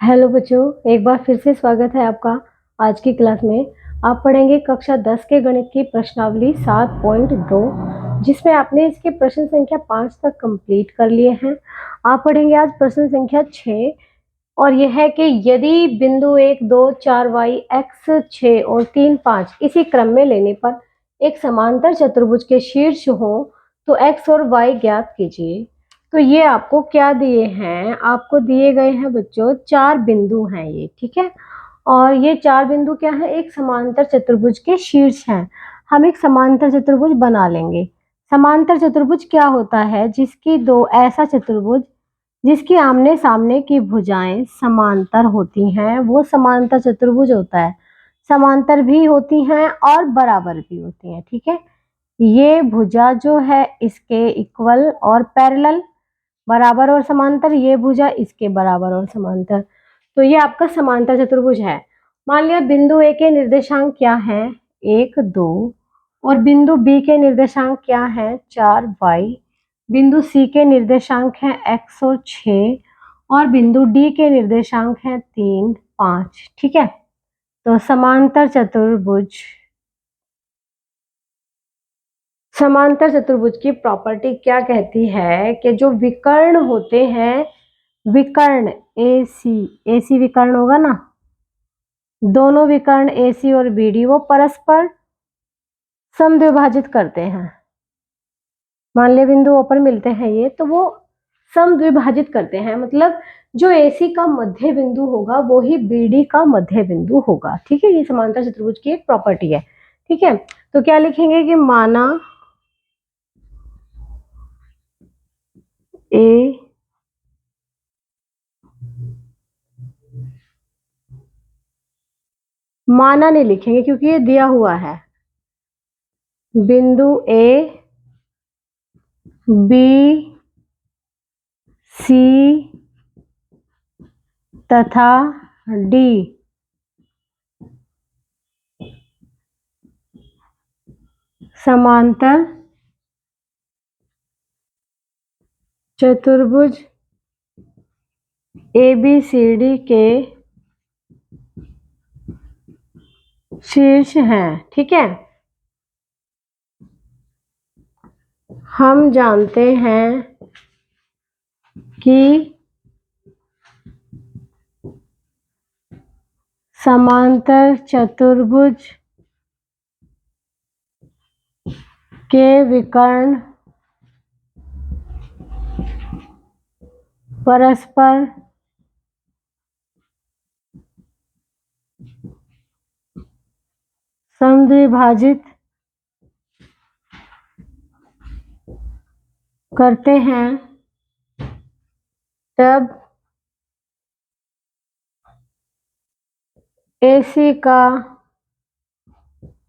Hello बच्चों, एक बार फिर से स्वागत है आपका। आज की क्लास में आप पढ़ेंगे कक्षा 10 के गणित की प्रश्नावली 7.2, जिसमें आपने इसके प्रश्न संख्या 5 तक कंप्लीट कर लिए हैं। आप पढ़ेंगे आज प्रश्न संख्या 6 और यह है कि यदि बिंदु 1, 2, 4 y x 6 और 3, 5 इसी क्रम में लेने पर एक समांतर चतुर्भुज के शीर्ष हो तो x और y ज्ञात कीजिए। तो ये आपको क्या दिए हैं? आपको दिए गए हैं बच्चों 4 बिंदु हैं ये, ठीक है। और ये 4 बिंदु क्या है? एक समांतर चतुर्भुज के शीर्ष हैं। हम एक समांतर चतुर्भुज बना लेंगे। समांतर चतुर्भुज क्या होता है? जिसकी दो ऐसा चतुर्भुज जिसकी आमने सामने की भुजाएं समांतर होती हैं वो समांतर चतुर्भुज होता है। समांतर भी होती हैं और बराबर भी होती हैं, ठीक है। ये भुजा जो है इसके इक्वल और पैरेलल, बराबर और समांतर, ये भुजा इसके बराबर और समांतर, तो ये आपका समांतर चतुर्भुज है। मान लिया बिंदु ए के निर्देशांक क्या है? 1, 2, और बिंदु बी के निर्देशांक क्या है? 4 y, बिंदु सी के निर्देशांक है x और 6, और बिंदु डी के निर्देशांक है 3, 5, ठीक है। तो समांतर चतुर्भुज की प्रॉपर्टी क्या कहती है कि जो विकर्ण होते हैं, विकर्ण AC विकर्ण होगा ना, दोनों विकर्ण AC और BD वो परस्पर समद्विभाजित करते हैं। मान लिया बिंदु O पर मिलते हैं ये, तो वो समद्विभाजित करते हैं, मतलब जो AC का मध्य बिंदु होगा वो ही BD का मध्य बिंदु होगा, ठीक है। ये समांतर चतुर्भुज की एक प्रॉपर्टी है, ठीक है। तो क्या लिखेंगे कि माना नहीं लिखेंगे क्योंकि ये दिया हुआ है। बिंदु A, B, C तथा D समांतर चतुर्भुज ABCD के शीर्ष हैं, ठीक है। हम जानते हैं कि समांतर चतुर्भुज के विकर्ण परस्पर समद्विभाजित करते हैं, तब AC का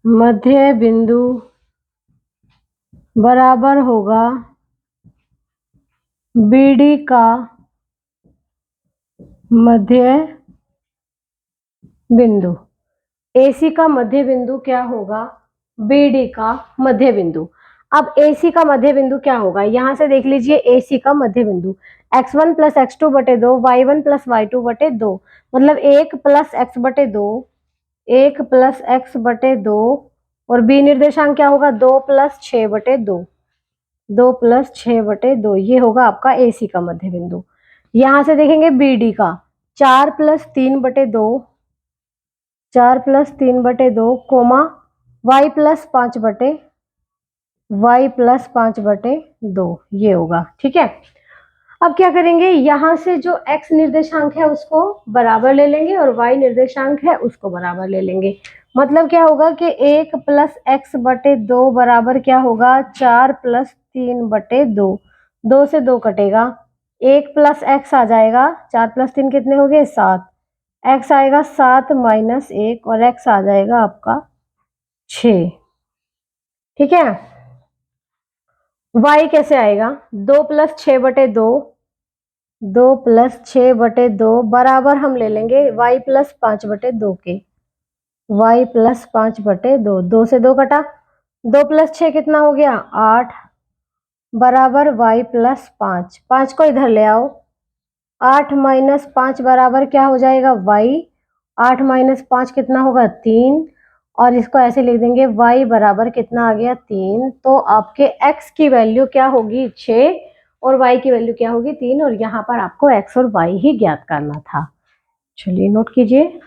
मध्य बिंदु बराबर होगा BD का मध्य बिंदु। AC का मध्य बिंदु क्या होगा? BD का मध्य बिंदु। अब AC का मध्य बिंदु क्या होगा? यहां से देख लीजिए, AC का मध्य बिंदु x1 प्लस x2 बटे 2, y1 प्लस y2 बटे 2, मतलब 1 प्लस x बटे 2, 1 प्लस x बटे 2, और B निर्देशांक क्या होगा? 2 प्लस 6 बटे 2, 2 प्लस 6 बटे 2, ये होगा आपका AC का मध्य बिंदु। यहां से देखेंगे BD का 4 प्लस 3 बटे 2, 4 प्लस 3 बटे 2, कोमा y प्लस 5 बटे 2, ये होगा, ठीक है। अब क्या करेंगे? यहां से जो x निर्देशांक है उसको बराबर ले लेंगे और y निर्देशांक है उसको बराबर ले लेंगे। मतलब क्या होगा कि 1 प्लस x बटे 2 बराबर क्या होगा? 4 प्लस 3 बटे 2, 2 से 2 कटेगा, 1 प्लस x आ जाएगा, 4 प्लस 3 कितने हो गए? 7, x आएगा 7 माइनस 1 और x आ जाएगा आपका 6, ठीक है। y कैसे आएगा? 2 प्लस 6 बटे 2, 2 प्लस 6 बटे 2 बराबर हम ले लेंगे y प्लस 5 बटे 2 के, y प्लस 5 बटे 2, 2 से 2 कटा, 2 प्लस 6 कितना हो गया? 8, बराबर y प्लस 5, 5 को इधर ले आओ, 8 माइनस 5 बराबर क्या हो जाएगा y। 8 माइनस 5 कितना होगा 3, और इसको ऐसे लिख देंगे y बराबर कितना आ गया 3। तो आपके x की वैल्यू क्या होगी 6 और y की वैल्यू क्या होगी 3, और यहाँ पर आपको x और y ही ज्ञात करना था। चलिए नोट कीजिए।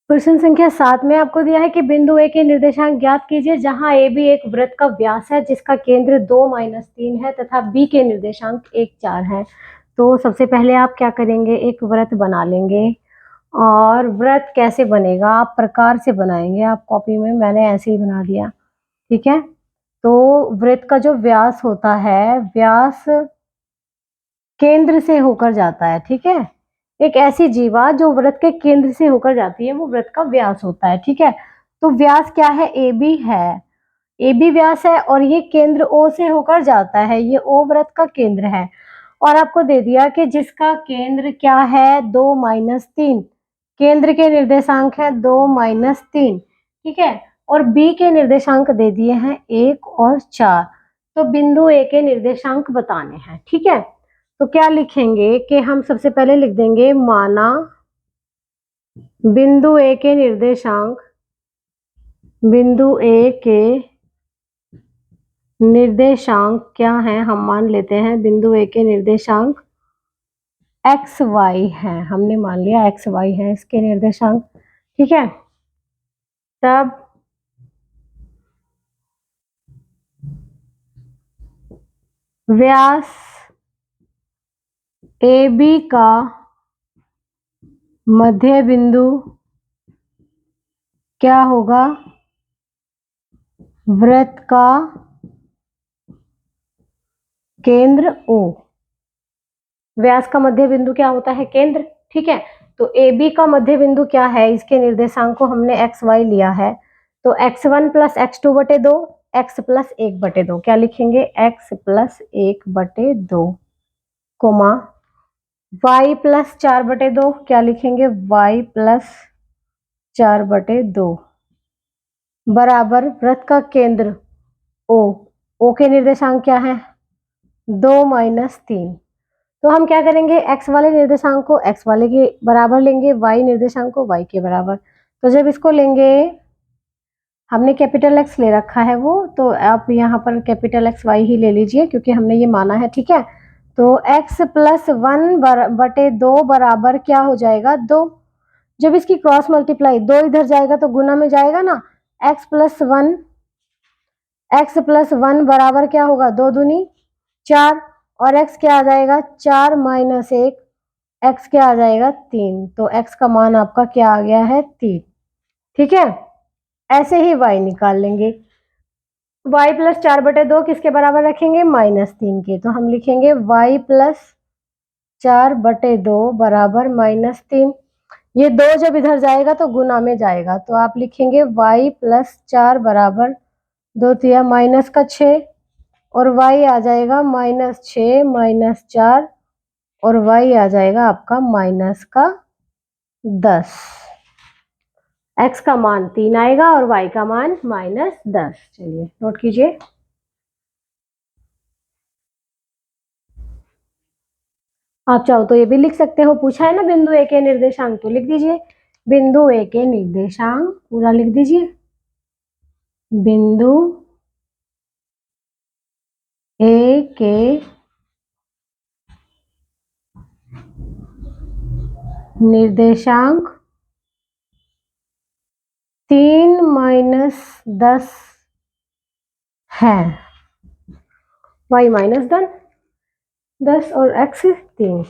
प्रश्न संख्या 7 में आपको दिया है कि बिंदु ए के निर्देशांक ज्ञात कीजिए, जहां ए बी एक वृत्त का व्यास है जिसका केंद्र 2 माइनस 3 है तथा बी के निर्देशांक 1 4 है। तो सबसे पहले आप क्या करेंगे, एक वृत्त बना लेंगे। और वृत्त कैसे बनेगा, आप प्रकार से बनाएंगे। आप कॉपी में मैंने ऐसे ही बना दिया, ठीक है। तो वृत्त का जो व्यास होता है, व्यास केंद्र से होकर जाता है, ठीक है। एक ऐसी जीवा जो वृत्त के केंद्र से होकर जाती है, वो वृत्त का व्यास होता है, ठीक है। तो व्यास क्या है, ए बी है, ए बी व्यास है, और ये केंद्र ओ से होकर जाता है, ये ओ वृत्त का केंद्र है। और आपको दे दिया कि जिसका केंद्र क्या है 2 माइनस 3, केंद्र के निर्देशांक है 2 माइनस 3, ठीक है। और बी के निर्देशांक दे दिए हैं 1 और 4। तो बिंदु ए के निर्देशांक बताने हैं, ठीक है। तो क्या लिखेंगे कि हम सबसे पहले लिख देंगे माना बिंदु ए के निर्देशांक, बिंदु ए के निर्देशांक क्या है, हम मान लेते हैं बिंदु ए के निर्देशांक एक्स वाई है। हमने मान लिया एक्स वाई है इसके निर्देशांक, ठीक है। तब व्यास ए बी का मध्य बिंदु क्या होगा, वृत्त का केंद्र O। व्यास का मध्य बिंदु क्या होता है, केंद्र, ठीक है। तो ए बी का मध्य बिंदु क्या है, इसके निर्देशांक को हमने एक्स वाई लिया है। तो x1 प्लस x2 बटे 2, x प्लस 1 बटे 2, क्या लिखेंगे x प्लस 1 बटे 2, कोमा y प्लस 4 बटे 2, क्या लिखेंगे y प्लस 4 बटे 2, बराबर वृत्त का केंद्र O। O के निर्देशांक क्या है 2 माइनस 3। तो हम क्या करेंगे, x वाले निर्देशांक को x वाले के बराबर लेंगे, y निर्देशांक को y के बराबर। तो जब इसको लेंगे, हमने कैपिटल X ले रखा है वो, तो आप यहाँ पर कैपिटल X y ही ले लीजिए क्योंकि हमने ये माना है, ठीक है। तो x प्लस 1 बटे 2 बराबर क्या हो जाएगा 2। जब इसकी क्रॉस मल्टीप्लाई 2 इधर जाएगा तो गुना में जाएगा ना, x प्लस 1 बराबर क्या होगा 2 दूनी 4, और x क्या आ जाएगा 4 माइनस 1, x क्या आ जाएगा 3। तो x का मान आपका क्या आ गया है 3, ठीक है। ऐसे ही y निकाल लेंगे। y प्लस 4 बटे 2 किसके बराबर रखेंगे, -3 के। तो हम लिखेंगे y प्लस 4 बटे 2 बराबर -3। ये 2 जब इधर जाएगा तो गुना में जाएगा, तो आप लिखेंगे y प्लस 4 बराबर 2 तिया माइनस का 6, और y आ जाएगा -6 -4, और y आ जाएगा आपका -10। x का मान 3 आएगा और y का मान -10। चलिए नोट कीजिए। आप चाहो तो ये भी लिख सकते हो, पूछा है ना बिंदु ए के निर्देशांक, तो लिख दीजिए बिंदु ए के निर्देशांक, पूरा लिख दीजिए बिंदु ए के निर्देशांक 3 माइनस 10 है, y माइनस 10 और x 3।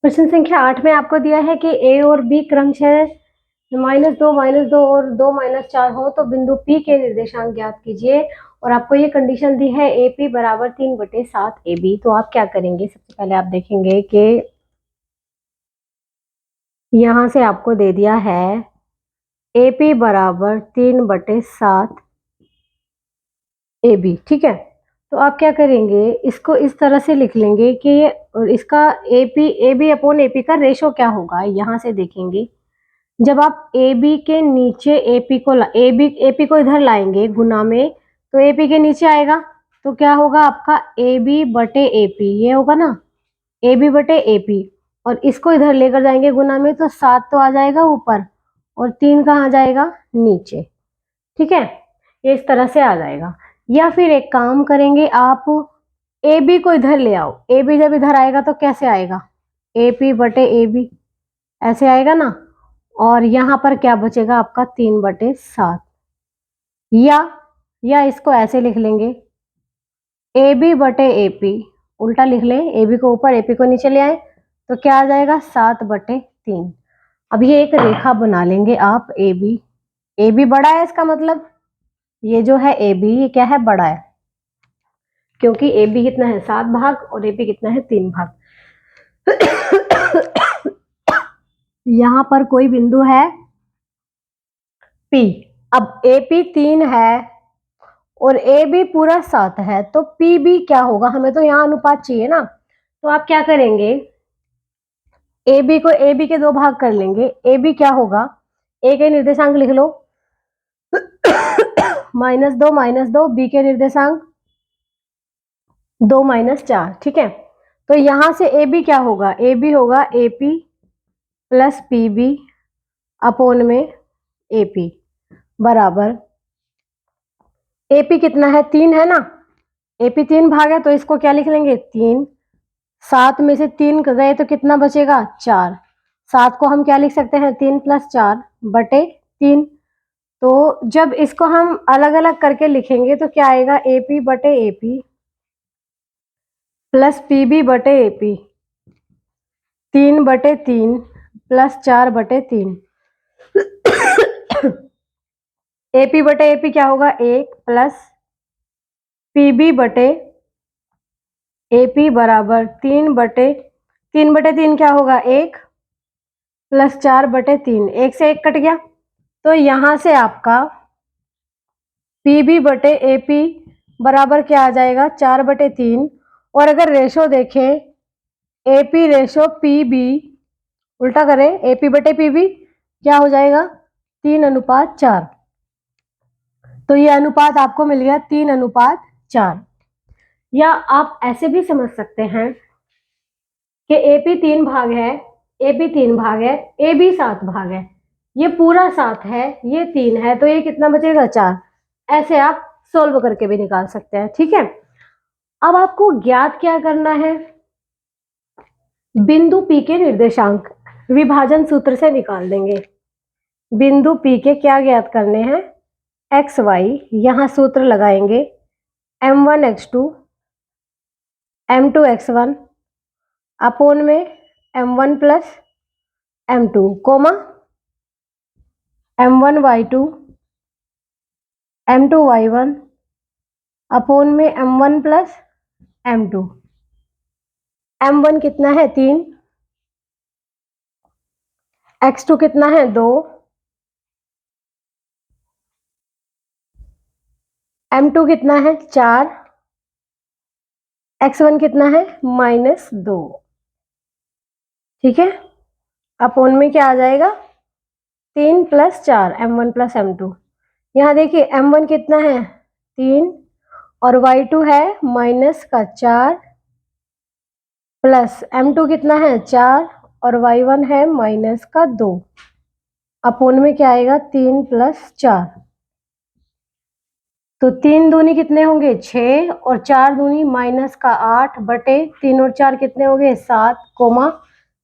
प्रश्न संख्या 8 में आपको दिया है कि a और b क्रमशः -2 और 2 -4 हो तो बिंदु P के निर्देशांक ज्ञात कीजिए, और आपको ये कंडीशन दी है AP बराबर 3/7 AB। तो आप क्या करेंगे, सबसे पहले आप देखेंगे कि यहाँ से आपको दे दिया है AP बराबर 3/7 AB, ठीक है। तो आप क्या करेंगे, इसको इस तरह से लिख लेंगे कि ये इसका A B upon A P का रेशो क्या होगा। यहाँ से देखेंगे, जब आप ए बी के नीचे ए पी को इधर लाएंगे गुना में, तो ए पी के नीचे आएगा, तो क्या होगा आपका ए बी बटे ए पी, ये होगा ना, ए बी बटे ए पी। और इसको इधर लेकर जाएंगे गुना में, तो 7 तो आ जाएगा ऊपर और 3 कहाँ जाएगा, नीचे। ठीक है, ये इस तरह से आ जाएगा। या फिर एक काम करेंगे, आप ए बी को इधर ले आओ, ए बी जब इधर आएगा तो कैसे आएगा, ए पी बटे ए बी, ऐसे आएगा ना। और यहाँ पर क्या बचेगा आपका, 3/7। या इसको ऐसे लिख लेंगे, ए बी बटे ए पी, उल्टा लिख लें, ए बी को ऊपर ए पी को नीचे ले आए, तो क्या आ जाएगा, 7/3। अब ये एक रेखा बना लेंगे आप, ए बी बड़ा है, इसका मतलब ये जो है ए बी, ये क्या है, बड़ा है, क्योंकि ए बी कितना है, 7 भाग, और ए पी कितना है, 3 भाग। यहाँ पर कोई बिंदु है P। अब ए पी 3 है और ए बी पूरा 7 है, तो पी बी क्या होगा, हमें तो यहाँ अनुपात चाहिए ना। तो आप क्या करेंगे, ए बी को ए बी के 2 भाग कर लेंगे, ए बी क्या होगा, ए के निर्देशांक लिख लो -2 बी के निर्देशांक 2 - 4। ठीक है, तो यहां से ए बी क्या होगा, ए बी होगा A P plus P B upon में ए पी बराबर, ए पी कितना है, 3 है ना, ए पी 3 भाग है, तो इसको क्या लिख लेंगे, 3। 7 में से 3 गए तो कितना बचेगा, 4। 7 को हम क्या लिख सकते हैं, 3 + 4 बटे 3। तो जब इसको हम अलग अलग करके लिखेंगे तो क्या आएगा, ए पी बटे A P plus P B बटे A P, 3/3 plus 4/3। A P बटे ए पी क्या होगा, 1 प्लस पी बी बटे ए पी बराबर 3/3 क्या होगा, 1 प्लस 4/3, 1 से 1 कट गया, तो यहां से आपका पी बी बटे ए पी बराबर क्या आ जाएगा, 4/3। और अगर रेशो देखें, A P ratio P B, उल्टा करें, ए पी बटे पी बी क्या हो जाएगा, 3:4। तो ये अनुपात आपको मिल गया 3:4। या आप ऐसे भी समझ सकते हैं कि ए पी 3 भाग है, ए पी 3 भाग है, ए बी 7 भाग है, ये पूरा 7 है, ये 3 है, तो ये कितना बचेगा, 4। ऐसे आप सोल्व करके भी निकाल सकते हैं। ठीक है, अब आपको ज्ञात क्या करना है, बिंदु P के निर्देशांक विभाजन सूत्र से निकाल देंगे। बिंदु P के क्या ज्ञात करने हैं, एक्स वाई, यहां सूत्र लगाएंगे, m1 x2 m2 x1 upon में m1 plus m2 coma m1 y2 m2 y1 upon में m1 प्लस m2। m1 कितना है, 3, x2 कितना है, 2, m2 कितना है, 4, x1 कितना है, -2। ठीक है, अपोन में क्या आ जाएगा, 3 + 4 m1 + m2। यहाँ देखिए m1 कितना है, 3, और y2 है -4 प्लस m2 कितना है, 4, और y1 है -2। अपोन में क्या आएगा, 3 + 4, तो 3 दूनी कितने होंगे, 6, और 4 दूनी -8 बटे 3 और 4 कितने हो गए, 7, कोमा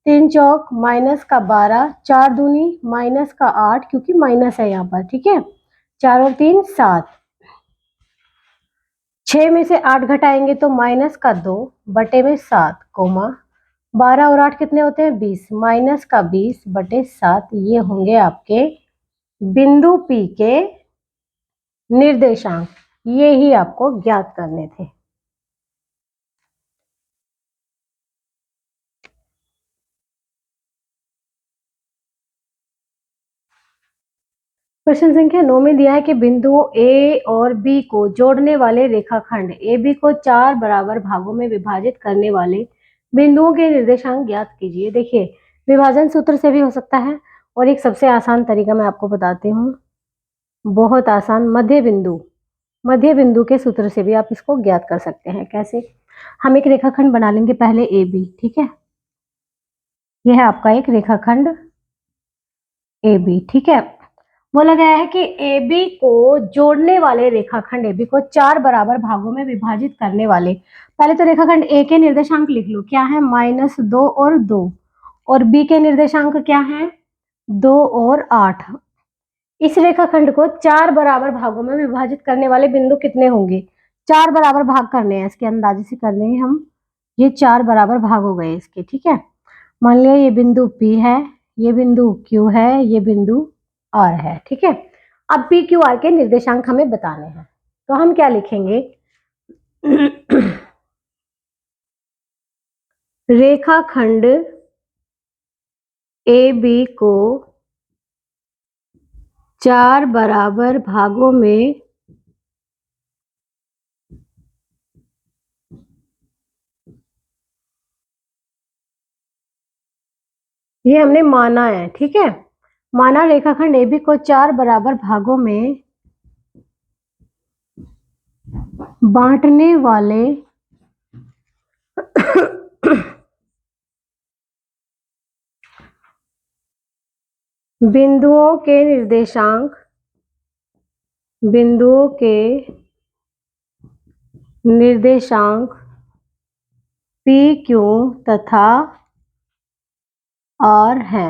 3 चौक -12, 4 दूनी -8, क्योंकि माइनस है यहाँ पर। ठीक है, 4 और 3 7, 6 में से 8 घटाएंगे तो -2 बटे में 7, कोमा 12 और 8 कितने होते हैं, 20, -20 बटे 7। ये होंगे आपके बिंदु P के निर्देशांक, ये ही आपको ज्ञात करने थे। प्रश्न संख्या 9 में दिया है कि बिंदुओं ए और बी को जोड़ने वाले रेखाखंड ए बी को 4 बराबर भागों में विभाजित करने वाले बिंदुओं के निर्देशांक ज्ञात कीजिए। देखिए, विभाजन सूत्र से भी हो सकता है और एक सबसे आसान तरीका मैं आपको बताती हूँ, बहुत आसान, मध्य बिंदु के सूत्र से भी आप इसको ज्ञात कर सकते हैं। कैसे? हम एक रेखाखंड बना लेंगे पहले ए बी, ठीक है। यह है आपका एक रेखाखंड ए बी, ठीक है। बोला गया है कि ए बी को जोड़ने वाले रेखाखंड ए बी को 4 बराबर भागों में विभाजित करने वाले, पहले तो रेखाखंड ए के निर्देशांक लिख लो, क्या है? -2 और 2, और बी के निर्देशांक क्या है? 2 और 8। इस रेखाखंड को 4 बराबर भागों में विभाजित करने वाले बिंदु कितने होंगे? 4 बराबर भाग करने हैं, इसके अंदाजे से कर लेंगे हम। ये 4 बराबर भाग हो गए इसके, ठीक है। मान लिया ये बिंदु P है, ये बिंदु Q है, ये बिंदु R है, ठीक है। अब P Q R के निर्देशांक हमें बताने हैं, तो हम क्या लिखेंगे? रेखाखंड AB को 4 बराबर भागों में ये हमने माना है, ठीक है। माना रेखाखंड AB को 4 बराबर भागों में बांटने वाले बिंदुओं के निर्देशांक P Q तथा R है।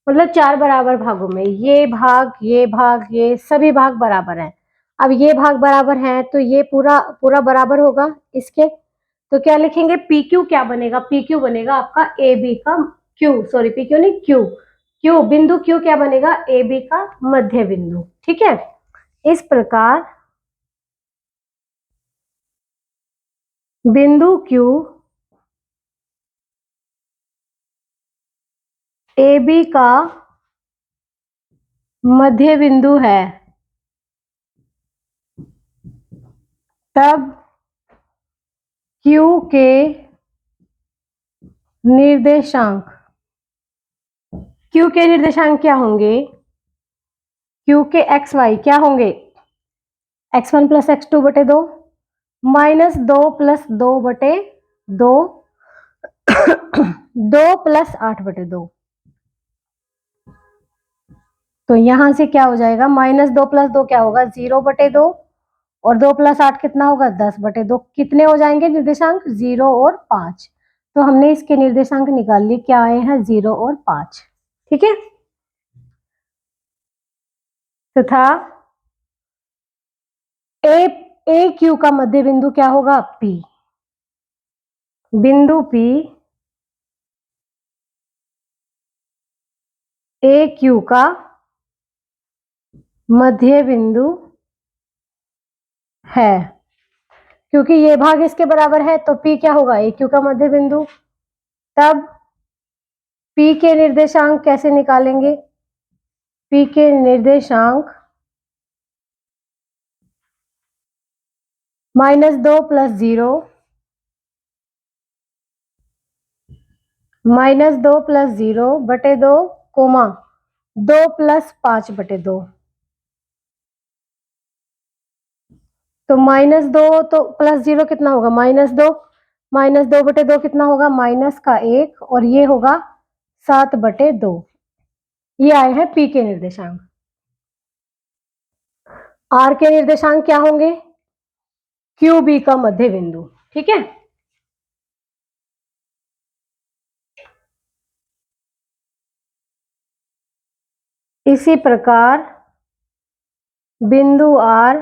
मतलब 4 बराबर भागों में ये भाग, ये सभी भाग बराबर हैं। अब ये भाग बराबर हैं तो ये पूरा पूरा बराबर होगा इसके, तो क्या लिखेंगे? पी क्यू क्या बनेगा? पी क्यू बनेगा आपका ए बी का पी क्यू नहीं, क्यू बिंदु क्यू क्या बनेगा? ए बी का मध्य बिंदु, ठीक है। इस प्रकार बिंदु क्यू ए बी का मध्य बिंदु है, तब Q के निर्देशांक क्या होंगे? Q के एक्स वाई क्या होंगे? x1 प्लस x2 बटे 2, -2 प्लस 2 बटे 2, 2 प्लस 8 बटे 2। तो यहां से क्या हो जाएगा? -2 प्लस 2 क्या होगा? 0 बटे 2, और 2 प्लस 8 कितना होगा? 10 बटे 2। कितने हो जाएंगे निर्देशांक? 0 और 5। तो हमने इसके निर्देशांक निकाल लिए, क्या आए हैं? 0 और 5, ठीक है। तथा ए क्यू का मध्य बिंदु क्या होगा? P। बिंदु P ए क्यू का मध्य बिंदु है, क्योंकि ये भाग इसके बराबर है तो P क्या होगा? ए क्यू का मध्य बिंदु। तब P के निर्देशांक कैसे निकालेंगे? P के निर्देशांक -2 प्लस 0, -2 प्लस 0 बटे 2, कोमा 2 प्लस 5 बटे 2। तो -2 तो प्लस 0 कितना होगा? -2, -2 बटे 2 कितना होगा? -1, और ये होगा 7 बटे 2। ये आए हैं P के निर्देशांक। R के निर्देशांक क्या होंगे? QB का मध्य बिंदु, ठीक है। इसी प्रकार बिंदु R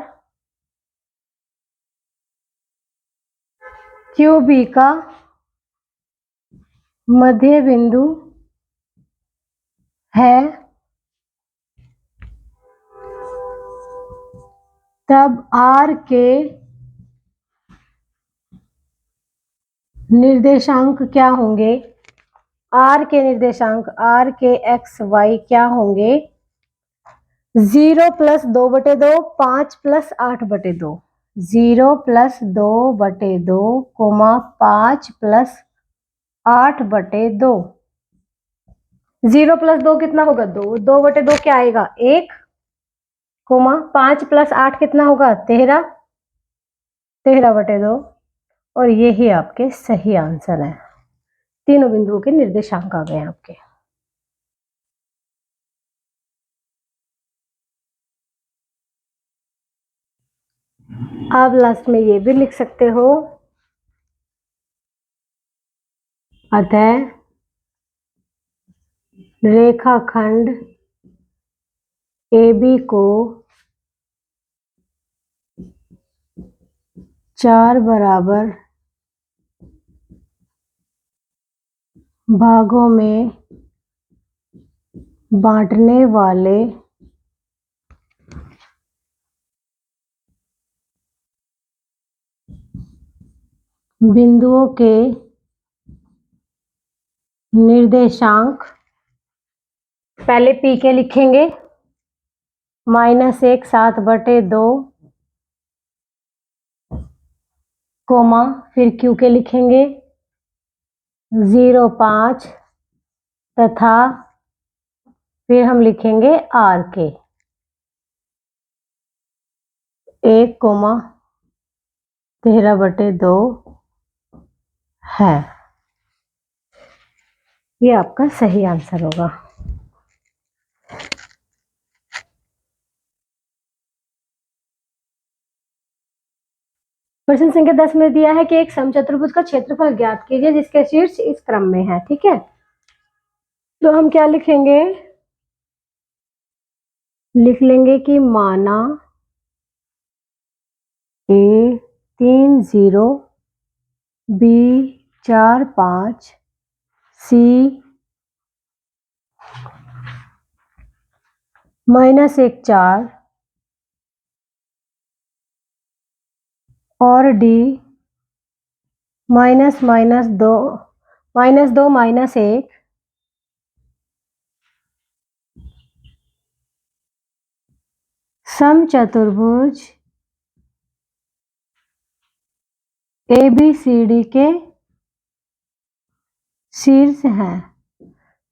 QB का मध्य बिंदु है, तब R के निर्देशांक क्या होंगे? R के निर्देशांक, R के एक्स वाई क्या होंगे? 0 plus 2/2, 5 plus 8/2, 0 plus 2/2, 5 plus 8/2। 0 plus 2 कितना होगा? 2, 2/2 क्या आएगा? 1, 5 प्लस 8 कितना होगा? 13, 13/2। और ये ही आपके सही आंसर है। तीनों बिंदुओं के निर्देशांक आ गए आपके। आप लास्ट में ये भी लिख सकते हो, अतः रेखाखंड AB को 4 बराबर भागों में बांटने वाले बिंदुओं के निर्देशांक पहले P के लिखेंगे, -1 7/2, कोमा, फिर Q के लिखेंगे 0 5 तथा फिर हम लिखेंगे R के 1, 13/2 है। ये आपका सही आंसर होगा। प्रश्न संख्या 10 में दिया है कि एक समचतुर्भुज का क्षेत्रफल ज्ञात कीजिए जिसके शीर्ष इस क्रम में है। ठीक है, तो हम क्या लिखेंगे? लिख लेंगे कि माना A 3 0, B 4 5, C -1 4 और D -2 -1। समचतुर्भुज ABCD के शीर्ष हैं।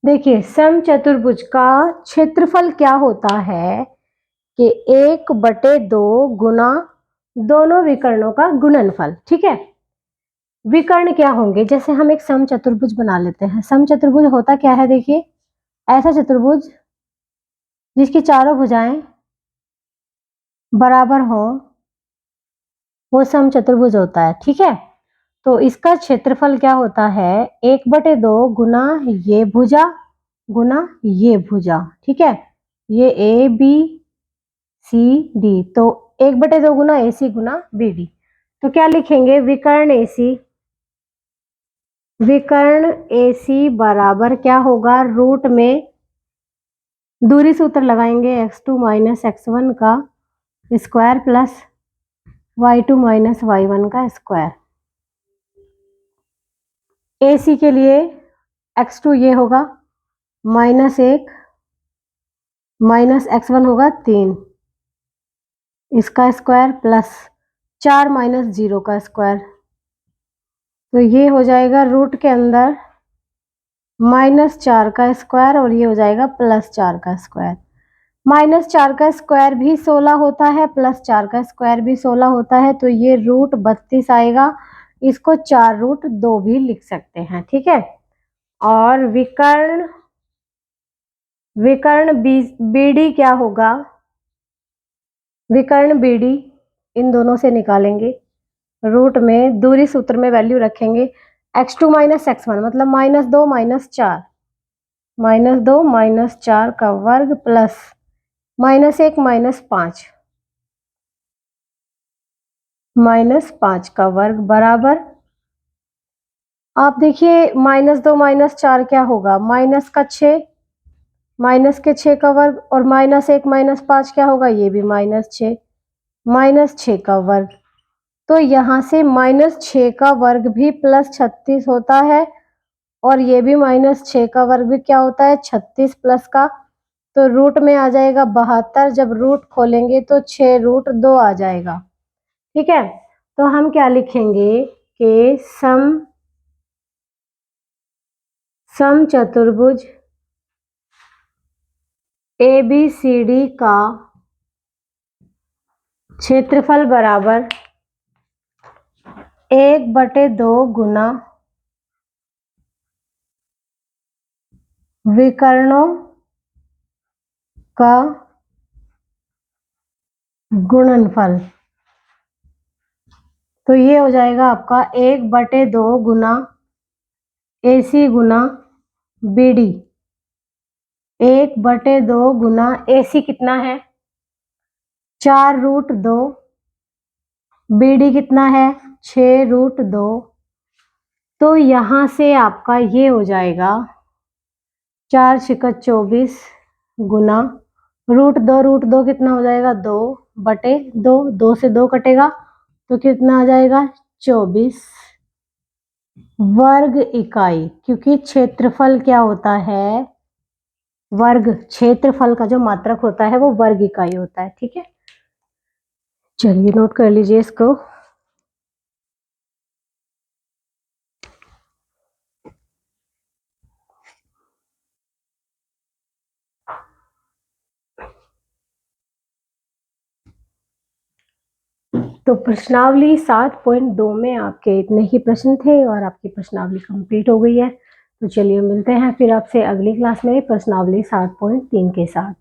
देखिए, समचतुर्भुज का क्षेत्रफल क्या होता है कि 1/2 गुना दोनों विकर्णों का गुणनफल। ठीक है, विकर्ण क्या होंगे? जैसे हम एक समचतुर्भुज बना लेते हैं। समचतुर्भुज होता क्या है? देखिए, ऐसा चतुर्भुज जिसकी चारों भुजाएं बराबर हो, वो समचतुर्भुज होता है। ठीक है, तो इसका क्षेत्रफल क्या होता है? 1/2 गुना ये भुजा गुना ये भुजा। ठीक है, ये ABCD, तो 1/2 गुना AC गुना BD। तो क्या लिखेंगे? विकर्ण AC बराबर क्या होगा? रूट में दूरी सूत्र लगाएंगे, x2 - x1 का स्क्वायर प्लस y2 - y1 का स्क्वायर। AC के लिए x2 ये होगा -1 -x1 होगा 3, इसका स्क्वायर प्लस 4 - 0 का स्क्वायर। तो ये हो जाएगा रूट के अंदर -4 का स्क्वायर और ये हो जाएगा +4 का स्क्वायर। -4 का स्क्वायर भी 16 होता है, +4 का स्क्वायर भी 16 होता है, तो ये रूट 32 आएगा। इसको 4√2 भी लिख सकते हैं। ठीक है, और विकर्ण BD क्या होगा? विकर्ण BD इन दोनों से निकालेंगे, रूट में दूरी सूत्र में वैल्यू रखेंगे, x2 - x1 मतलब -2 - 4 का वर्ग प्लस -1 -5 का वर्ग बराबर। आप देखिए, -2 - 4 क्या होगा? माइनस का 6, माइनस के 6 का वर्ग, और -1 - 5 क्या होगा? ये भी -6, -6 का वर्ग। तो यहाँ से -6 का वर्ग भी +36 होता है, और ये भी -6 का वर्ग भी क्या होता है? 36 प्लस का। तो रूट में आ जाएगा 72, जब रूट खोलेंगे तो 6√2 आ जाएगा। ठीक है, तो हम क्या लिखेंगे कि सम चतुर्भुज ABCD का क्षेत्रफल बराबर 1/2 गुना विकर्णों का गुणनफल। तो ये हो जाएगा आपका 1/2 गुना AC गुना BD। 1/2 गुना AC कितना है 4√2, BD कितना है 6√2। तो यहाँ से आपका ये हो जाएगा 4 × 24 गुना √2 कितना हो जाएगा 2/2, 2 से 2 कटेगा तो कितना आ जाएगा 24 वर्ग इकाई, क्योंकि क्षेत्रफल क्या होता है वर्ग, क्षेत्रफल का जो मात्रक होता है वो वर्ग इकाई होता है। ठीक है, चलिए नोट कर लीजिए इसको। तो प्रश्नावली 7.2 में आपके इतने ही प्रश्न थे और आपकी प्रश्नावली कंप्लीट हो गई है। तो चलिए मिलते हैं फिर आपसे अगली क्लास में प्रश्नावली 7.3 के साथ।